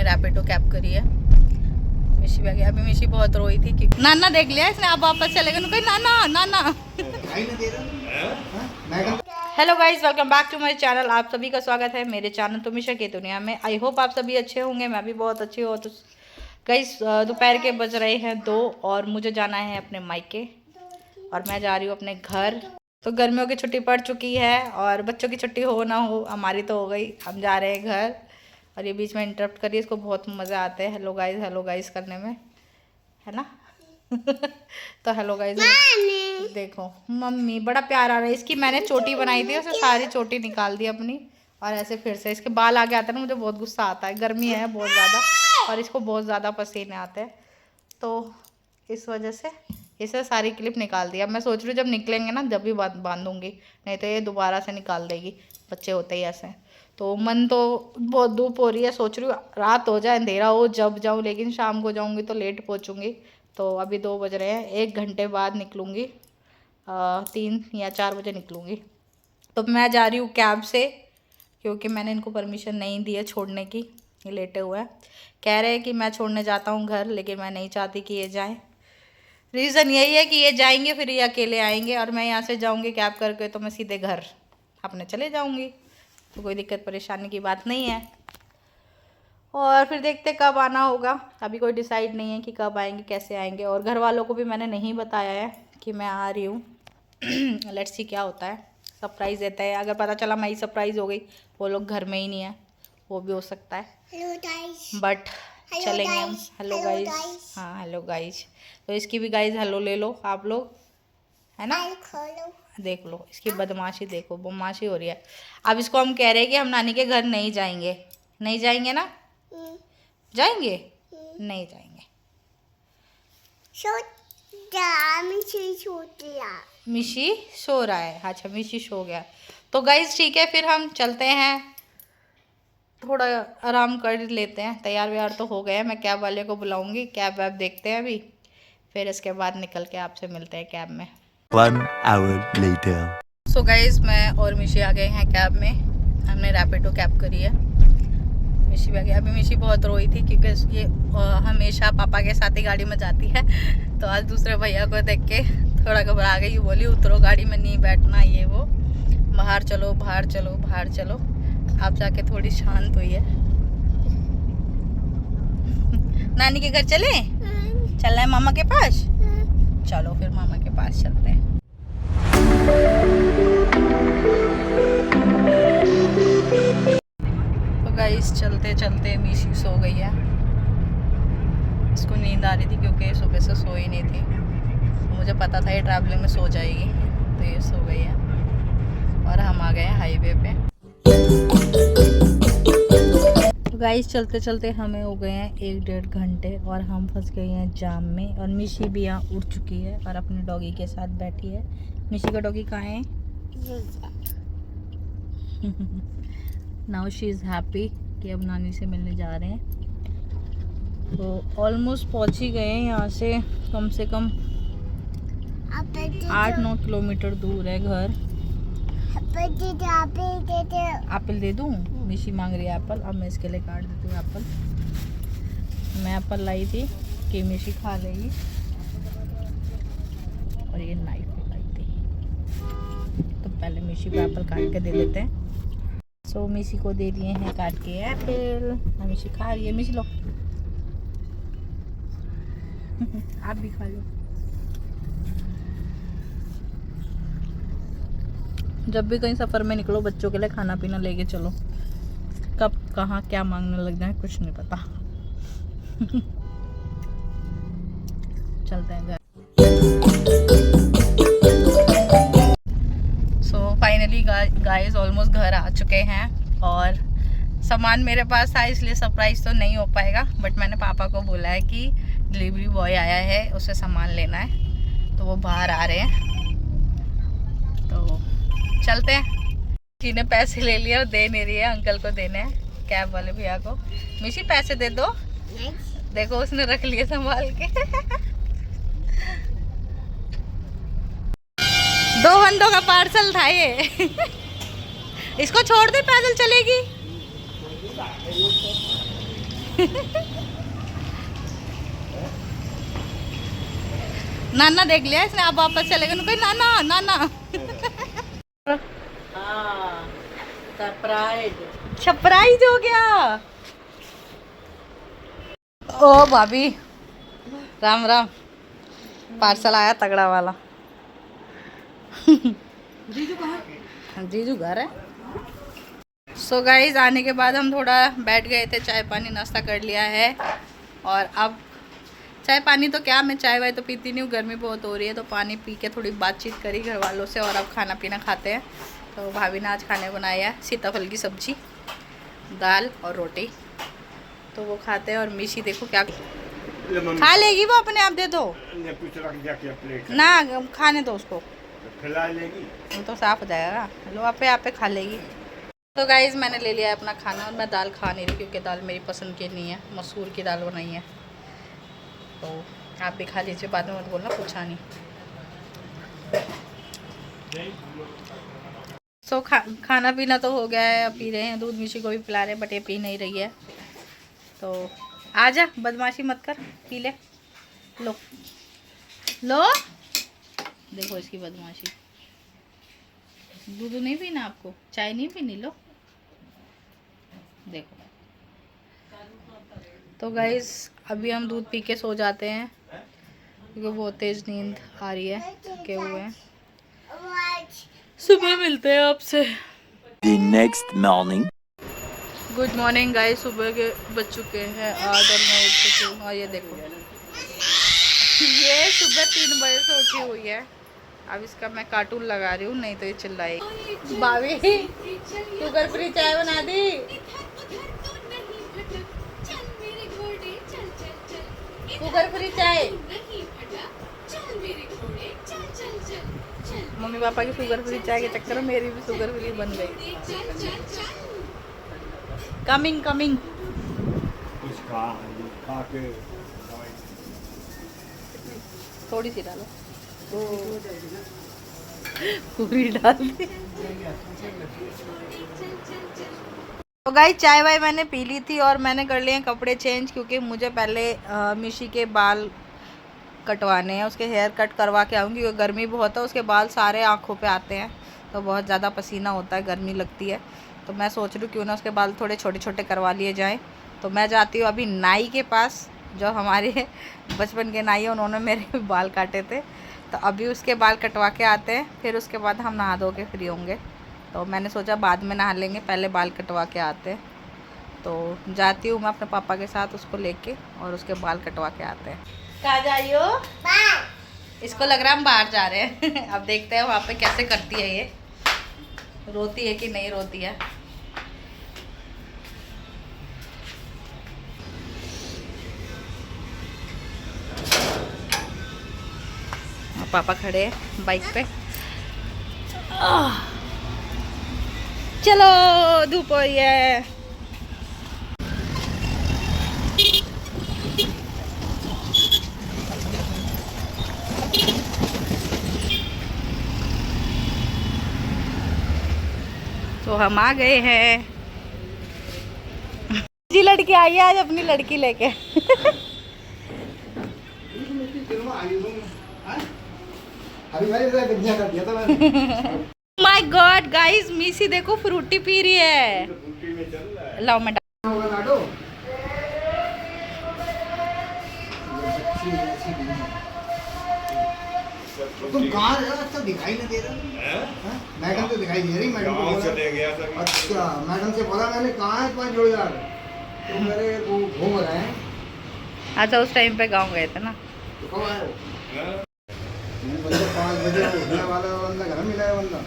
हमने रैपिडो कैब करी है। मिशी भी आ गई। अभी मिशी बहुत रोई थी कि नाना देख लिया इसने, आप वापस चले गए। नाना नाना। Hello guys, welcome back to my channel. आप सभी का स्वागत है मेरे चैनल तुमिशा की दुनिया में। आई होप आप सभी अच्छे होंगे, मैं भी बहुत अच्छी हूँ। तो गाइज दोपहर के बज रहे हैं 2 और मुझे जाना है अपने मायके और मैं जा रही हूँ अपने घर। तो गर्मियों की छुट्टी पड़ चुकी है और बच्चों की छुट्टी हो ना हो, हमारी तो हो गई। हम जा रहे हैं घर और ये बीच में इंटरप्ट करिए, इसको बहुत मज़ा आता है हेलो गाइज करने में, है ना। तो हेलो गाइज देखो, मम्मी बड़ा प्यार आ रहा है। इसकी मैंने चोटी बनाई थी, उसे सारी चोटी निकाल दी अपनी और ऐसे फिर से इसके बाल आगे आते हैं ना, मुझे बहुत गुस्सा आता है। गर्मी है बहुत ज़्यादा और इसको बहुत ज़्यादा पसीने आते हैं, तो इस वजह से इसे सारी क्लिप निकाल दिया। मैं सोच रही हूँ जब निकलेंगे ना जब भी बांधूंगी, नहीं तो ये दोबारा से निकाल देगी, बच्चे होते ही ऐसे। तो मन तो बहुत धूप हो रही है, सोच रही हूँ रात हो जाए अंधेरा हो जब जाऊँ, लेकिन शाम को जाऊँगी तो लेट पहुँचूँगी। तो अभी 2 बज रहे हैं, 1 घंटे बाद निकलूँगी, 3 या 4 बजे निकलूँगी। तो मैं जा रही हूँ कैब से, क्योंकि मैंने इनको परमिशन नहीं दी है छोड़ने की। ये लेटे हुए हैं, कह रहे हैं कि मैं छोड़ने जाता हूँ घर, लेकिन मैं नहीं चाहती कि ये जाएँ। रीज़न यही है कि ये जाएंगे फिर ये अकेले आएंगे और मैं यहाँ से जाऊँगी कैब करके, तो मैं सीधे घर अपने चले जाऊँगी। तो कोई दिक्कत परेशानी की बात नहीं है। और फिर देखते कब आना होगा, अभी कोई डिसाइड नहीं है कि कब आएंगे कैसे आएंगे। और घर वालों को भी मैंने नहीं बताया है कि मैं आ रही हूँ। लेट्स सी क्या होता है, सरप्राइज़ देता है। अगर पता चला मैं ही सरप्राइज़ हो गई, वो लोग घर में ही नहीं है, वो भी हो सकता है। बट चलेंगे हम। Hello guys. हाँ हेलो गाइज। तो इसकी भी गाइज हेलो ले लो आप लोग, है ना। देख लो इसकी बदमाशी, देखो बदमाशी हो रही है। अब इसको हम कह रहे हैं कि हम नानी के घर नहीं जाएंगे। नहीं जाएंगे ना? जाएंगे? नहीं जाएंगे। मिशी सो रहा है। अच्छा मिशी सो गया। तो गाइज ठीक है, फिर हम चलते हैं, थोड़ा आराम कर लेते हैं। तैयार व्यार तो हो गए हैं, मैं कैब वाले को बुलाऊंगी, कैब वैब देखते हैं अभी, फिर इसके बाद निकल के आपसे मिलते हैं कैब में। 1 hour later. सो गाइज मैं और मिशी आ गए हैं कैब में। हमने रैपिडो कैब करी है। मिशी भी आ गई। अभी मिशी बहुत रोई थी क्योंकि ये हमेशा पापा के साथ ही गाड़ी में जाती है, तो आज दूसरे भैया को देख के थोड़ा घबरा गई। बोली उतरो गाड़ी में, नहीं बैठना, ये वो, बाहर चलो बाहर चलो बाहर चलो। आप जाके थोड़ी शांत हुई है। नानी के घर चले? चलना है मामा के पास? चलो फिर मामा के पास चलते हैं। तो गाइस चलते चलते मिशी सो गई है। इसको नींद आ रही थी क्योंकि सुबह से सो ही नहीं थी। मुझे पता था ये ट्रैवलिंग में सो जाएगी, तो ये सो गई है। और हम आ गए हैं हाईवे पे। तो गाइस चलते चलते हमें हो गए हैं 1-1.5 घंटे और हम फंस गए हैं जाम में। और मिशी भी यहाँ उठ चुकी है और अपने डॉगी के साथ बैठी है। मिशी का डॉगी कहाँ है? नाउ शी इज़ हैप्पी कि अब नानी से मिलने जा रहे हैं। तो ऑलमोस्ट पहुँच ही गए हैं यहाँ से, कम से कम 8-9 किलोमीटर दूर है घर। एप्पल दे दूँ? मिशी मांग रही है एप्पल, अब मैं इसके लिए काट देती हूँ एप्पल। मैं एप्पल लाई थी कि मिशी खा लेगी, और ये नाइफ भी लाई थी। तो पहले मिशी को एप्पल काट के दे देते हैं। सो मिशी को दे दिए हैं काट के एप्पल, मिशी खा रही है। मिशी लो आप भी खा लो। जब भी कहीं सफ़र में निकलो बच्चों के लिए खाना पीना लेके चलो, कब कहाँ क्या मांगने लग जाए कुछ नहीं पता। चलते हैं घर। सो फाइनली गाइस ऑलमोस्ट घर आ चुके हैं और सामान मेरे पास था, इसलिए सरप्राइज़ तो नहीं हो पाएगा। बट मैंने पापा को बोला है कि डिलीवरी बॉय आया है, उसे सामान लेना है, तो वो बाहर आ रहे हैं, तो चलते हैं। जिन्हें पैसे ले लिए और दे नहीं रही है, अंकल को देने हैं, कैब वाले भैया को। मिशी पैसे दे दो। देखो उसने रख लिए संभाल के। 2 बंदों का पार्सल था ये। इसको छोड़ दे, पैदल चलेगी। नाना देख लिया इसने, अब वापस चलेगा ना, कोई नाना नाना। सरप्राइज हो गया। ओ भाभी राम राम, पार्सल आया तगड़ा वाला। जीजू घर है। सो गाइज आने के बाद हम थोड़ा बैठ गए थे, चाय पानी नाश्ता कर लिया है। और अब चाय पानी तो क्या, मैं चाय वाय तो पीती नहीं हूँ, गर्मी बहुत हो रही है, तो पानी पी के थोड़ी बातचीत करी घर वालों से। और अब खाना पीना खाते हैं। तो भाभी ने आज खाने बनाया है सीताफल की सब्जी, दाल और रोटी, तो वो खाते हैं। और मिशी देखो क्या खा लेगी, वो अपने आप दे दो ना, खाने दो उसको, खिला लेगी वो तो साफ हो जाएगा। लो आप पे खा लेगी। तो गाइज़ मैंने ले लिया है अपना खाना, और मैं दाल खा नहीं रही क्योंकि दाल मेरी पसंद की नहीं है, मसूर की दाल बनाई है। तो आप भी खा लीजिए, बाद में मत बोलना पूछा नहीं। सो खाना पीना तो हो गया है, अब पी रहे हैं दूध, मिशी को भी पिला रहे हैं, बट ये पी नहीं रही है। तो आजा, बदमाशी मत कर, पी ले। लो लो, देखो इसकी बदमाशी। दूध नहीं पीना आपको, चाय नहीं पीनी, लो देखो। तो गाइस अभी हम दूध पी के सो जाते हैं क्योंकि बहुत तेज नींद आ रही है, थके हुए हैं। सुबह मिलते हैं आपसे। The next morning. Good morning guys, सुबह के बज चुके हैं 8 और मैं उठ चुकी हूँ। और ये देखो, ये सुबह 3 बजे से उठी हुई है। अब इसका मैं कार्टून लगा रही हूँ, नहीं तो ये चिल्लाएगी। भाभी शुगर फ्री चाय बना दी। शुगर फ्री चाय, मम्मी पापा की शुगर फ्री चाय के चक्कर में मेरी भी शुगर फ्री बन गई। Coming coming. कुछ खा के थोड़ी सी डालो, पूरी डाल दी। तो गाइस चाय वाय मैंने पी ली थी और मैंने कर लिए कपड़े चेंज, क्योंकि मुझे पहले मिशी के बाल कटवाने हैं, उसके हेयर कट करवा के आऊँगी क्योंकि गर्मी बहुत है। उसके बाल सारे आँखों पे आते हैं, तो बहुत ज़्यादा पसीना होता है, गर्मी लगती है। तो मैं सोच रही हूँ क्यों ना उसके बाल थोड़े छोटे छोटे करवा लिए जाएँ। तो मैं जाती हूँ अभी नाई के पास, जो हमारे बचपन के नाई है, उन्होंने मेरे बाल काटे थे। तो अभी उसके बाल कटवा के आते हैं, फिर उसके बाद हम नहा धो के फ्री होंगे। तो मैंने सोचा बाद में नहा लेंगे, पहले बाल कटवा के आते हैं। तो जाती हूँ मैं अपने पापा के साथ उसको लेके, और उसके बाल कटवा के आते हैं। कहाँ जाइयो? इसको लग रहा है हम बाहर जा रहे हैं। अब देखते हैं वहाँ पे कैसे करती है, ये रोती है कि नहीं रोती है। पापा खड़े हैं बाइक पे। चलो धूप हो रही है। तो हम आ गए हैं। जी लड़की आई है आज अपनी लड़की लेके। माय गॉड गाइस, मिसी देखो फ्रूटी पी रही है। लाओ मैं तुम कहाँ रहे हो? अच्छा दिखाई नहीं दे रहा। मैडम तो दिखाई दे रही, मैडम को बोला। अच्छा मैडम से बोला मैंने, कहाँ है तुम्हारे जोड़ीदार? तो मेरे वो घूम रहे हैं। अच्छा उस टाइम पे गांव गए थे ना। तो कब आए हो? बंदा 5 बजे उठने वाला बंदा घर में मिला है बंदा।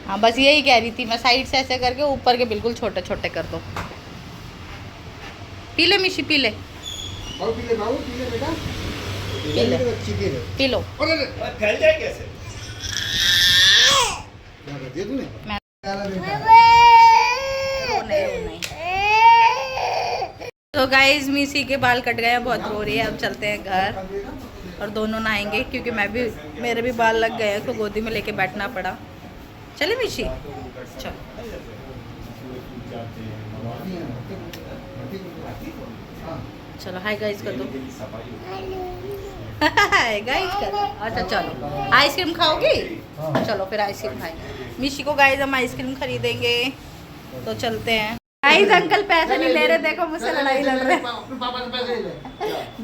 हाँ बस यही कह रही थी मैं, साइड से ऐसे करके ऊपर के बिल्कुल छोटे छोटे कर दो। पी ले मिशी, पी ले। और पी ले बाबू, पी ले बेटा, पी ले, बच्ची पी ले, पी लो। फैल जाए कैसे? क्या कर दिया तूने? मैं तो गाइज मिसी के बाल कट गए, बहुत रो रही है। अब चलते हैं घर और दोनों नहाएंगे, क्योंकि मेरे भी बाल लग गए हैं, तो गोदी में लेके बैठना पड़ा। चले मिशी, चल। जाते हैं हाँ चलो हाय गाइस कर दो। हाय गाइस कर दो। अच्छा चलो आइसक्रीम खाओगी? हाँ। चलो फिर आइसक्रीम खाएंगे। मिशी को गाइस हम आइसक्रीम खरीदेंगे तो चलते हैं। गाइस अंकल पैसे नहीं ले रहे, देखो मुझसे लड़ाई लड़ रहे हैं। अपने पापा से पैसे ले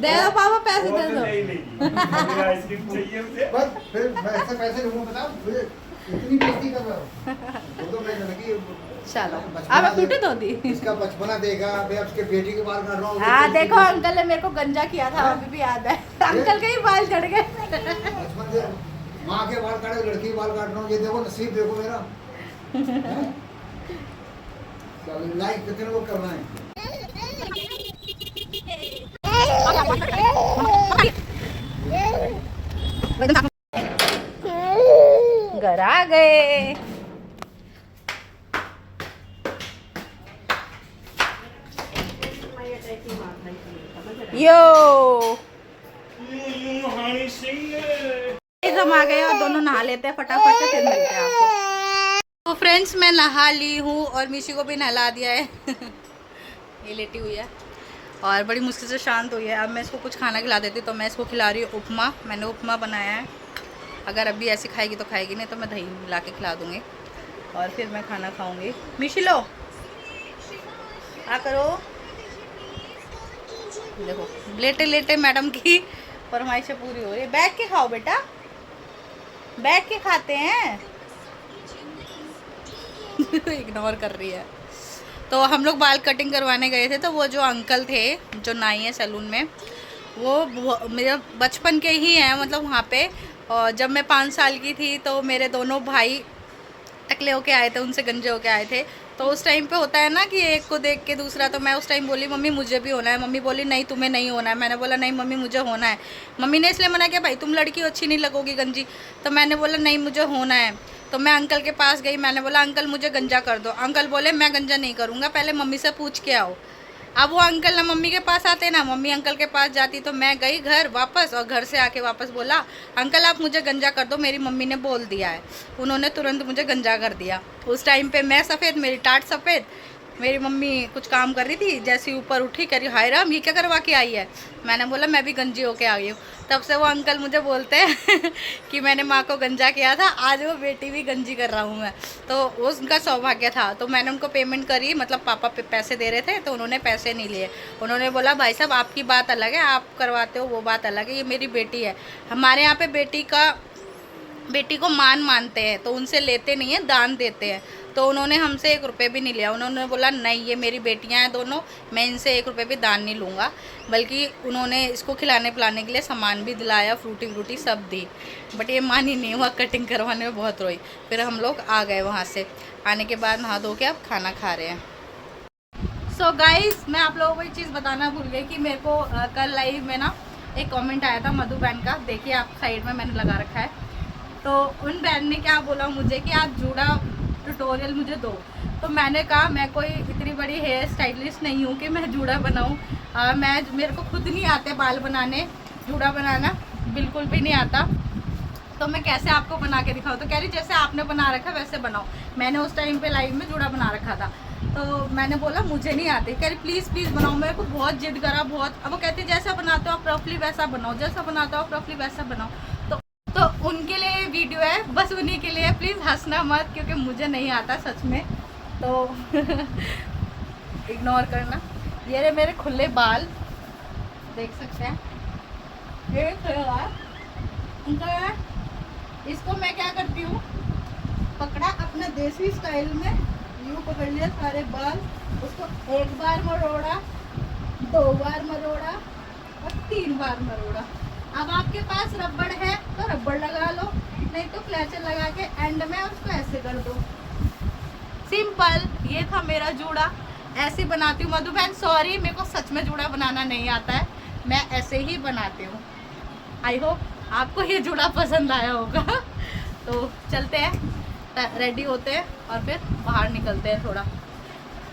दे दो पापा पैसे वो दे तो दो। नहीं लेगी आइसक्रीम चाहिए उसे। बस फिर मैं ऐसे पैसे लूँगा, बताओ मुझे इतनी बेइज्जती कर रहा हो। वो तो मैं लगी चलो बचपना अब मैं दे- पीटू दो दी। इसका बचपना देखा, मैं उसके बेटी के बाल काट रहा हूँ। हाँ देखो अंकल ने मेरे को गंजा किया था, अभी भी याद है। अंकल के ही बाल चढ़ गए। बचपन से माँ के बाल काटे, लड़की के बाल काट रहा हूँ। ये देखो नसीब देखो मेरा। हैं? चलो लाइक कितने लोग करना है? घर आ गए। यो हनी सिंह हम आ गए और दोनों नहा लेते हैं फटाफट से, फिर मिलते हैं आपको। तो फ्रेंड्स मैं नहा ली हूँ और मिशी को भी नहला दिया है। ये लेटी हुई है और बड़ी मुश्किल से शांत हुई है। अब मैं इसको कुछ खाना खिला देती, तो मैं इसको खिला रही हूँ उपमा। मैंने उपमा बनाया है, अगर अभी ऐसे खाएगी तो खाएगी, नहीं तो मैं दही मिला के खिला दूँगी और फिर मैं खाना खाऊँगी। मिशी लो आ करो। देखो लेटे लेटे मैडम की फरमाइशें पूरी हो रही है। बैठ के खाओ बेटा, बैठ के खाते हैं। इग्नोर कर रही है। तो हम लोग बाल कटिंग करवाने गए थे, तो वो जो अंकल थे जो नाई है सैलून में, वो मेरे बचपन के ही हैं, मतलब वहाँ पे। और जब मैं 5 साल की थी तो मेरे दोनों भाई टकले होके आए थे, उनसे गंजे होके आए थे। तो उस टाइम पे होता है ना कि एक को देख के दूसरा, तो मैं उस टाइम बोली मम्मी मुझे भी होना है। मम्मी बोली नहीं तुम्हें नहीं होना है। मैंने बोला नहीं मम्मी मुझे होना है। मम्मी ने इसलिए मना किया भाई तुम लड़की हो, अच्छी नहीं लगोगी गंजी। तो मैंने बोला नहीं मुझे होना है। तो मैं अंकल के पास गई, मैंने बोला अंकल मुझे गंजा कर दो। अंकल बोले मैं गंजा नहीं करूँगा, पहले मम्मी से पूछ के आओ। अब वो अंकल ना मम्मी के पास आते ना मम्मी अंकल के पास जाती। तो मैं गई घर वापस, और घर से आके वापस बोला अंकल आप मुझे गंजा कर दो, मेरी मम्मी ने बोल दिया है। उन्होंने तुरंत मुझे गंजा कर दिया। उस टाइम पे मैं सफ़ेद, मेरी टाट सफ़ेद, मेरी मम्मी कुछ काम कर रही थी, जैसे ऊपर उठी करी हाय राम ये क्या करवा के आई है। मैंने बोला मैं भी गंजी होके आ गई हूँ। तब से वो अंकल मुझे बोलते हैं कि मैंने माँ को गंजा किया था, आज वो बेटी भी गंजी कर रहा हूँ मैं। तो वो उनका सौभाग्य था। तो मैंने उनको पेमेंट करी, मतलब पापा पैसे दे रहे थे, तो उन्होंने पैसे नहीं लिए। उन्होंने बोला भाई साहब आपकी बात अलग है, आप करवाते हो वो बात अलग है, ये मेरी बेटी है। हमारे यहाँ पे बेटी को मान मानते हैं, तो उनसे लेते नहीं हैं, दान देते हैं। तो उन्होंने हमसे 1 रुपये भी नहीं लिया। उन्होंने बोला नहीं ये मेरी बेटियां हैं दोनों, मैं इनसे 1 रुपये भी दान नहीं लूँगा। बल्कि उन्होंने इसको खिलाने पिलाने के लिए सामान भी दिलाया, फ्रूटी सब दी। बट ये मानी नहीं, हुआ कटिंग करवाने में बहुत रोई। फिर हम लोग आ गए वहाँ से। आने के बाद नहा धो के अब खाना खा रहे हैं। सो गाइस मैं आप लोगों को एक चीज़ बताना भूल गई कि मेरे को कल लाइव में ना एक कमेंट आया था मधु बहन का, देखिए आप साइड में मैंने लगा रखा है। तो उन बहन ने क्या बोला मुझे कि आप जूड़ा ट्यूटोरियल मुझे दो। तो मैंने कहा मैं कोई इतनी बड़ी हेयर स्टाइलिस्ट नहीं हूँ कि मैं जूड़ा बनाऊँ। मेरे को खुद नहीं आते बाल बनाने, जूड़ा बनाना बिल्कुल भी नहीं आता। तो मैं कैसे आपको बना के दिखाऊँ। तो कह रही जैसे आपने बना रखा वैसे बनाओ। मैंने उस टाइम पे लाइव में जूड़ा बना रखा था। तो मैंने बोला मुझे नहीं आती। कह रही प्लीज़ बनाओ। मेरे को बहुत जिद करा बहुत। अब वो कहती जैसा बनाते हो आप रफली वैसा बनाओ, जैसा बनाते हो आप रफली वैसा बनाओ। तो उनके लिए वीडियो है, बस उन्हीं के लिए। प्लीज़ हंसना मत क्योंकि मुझे नहीं आता सच में, तो इग्नोर करना। ये रहे मेरे खुले बाल, देख सकते हैं ये खुले बाल। इसको मैं क्या करती हूँ, पकड़ा अपना देसी स्टाइल में, यूँ पकड़ लिया सारे बाल, उसको 1 बार मरोड़ा, 2 बार मरोड़ा और 3 बार मरोड़ा। अब आपके पास रबड़ है तो रबड़ लगा लो, नहीं तो क्लचर लगा के एंड में उसको ऐसे कर दो। सिंपल, ये था मेरा जूड़ा। ऐसे बनाती हूँ मधु बहन, सॉरी मेरे को सच में जूड़ा बनाना नहीं आता है, मैं ऐसे ही बनाती हूँ। आई होप आपको ये जूड़ा पसंद आया होगा। तो चलते हैं, रेडी होते हैं और फिर बाहर निकलते हैं। थोड़ा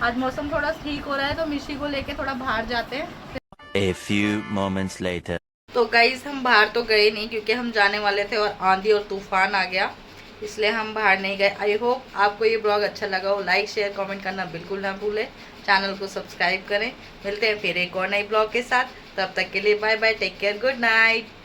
आज मौसम थोड़ा ठीक हो रहा है तो मिशी को लेके थोड़ा बाहर जाते हैं। A few moments later. तो गाइज हम बाहर तो गए नहीं क्योंकि हम जाने वाले थे और आंधी और तूफान आ गया। इसलिए हम बाहर नहीं गए। आई होप आपको ये ब्लॉग अच्छा लगा हो। लाइक शेयर कमेंट करना बिल्कुल ना भूलें। चैनल को सब्सक्राइब करें। मिलते हैं फिर एक और नई ब्लॉग के साथ। तब तक के लिए bye bye, take care, good night.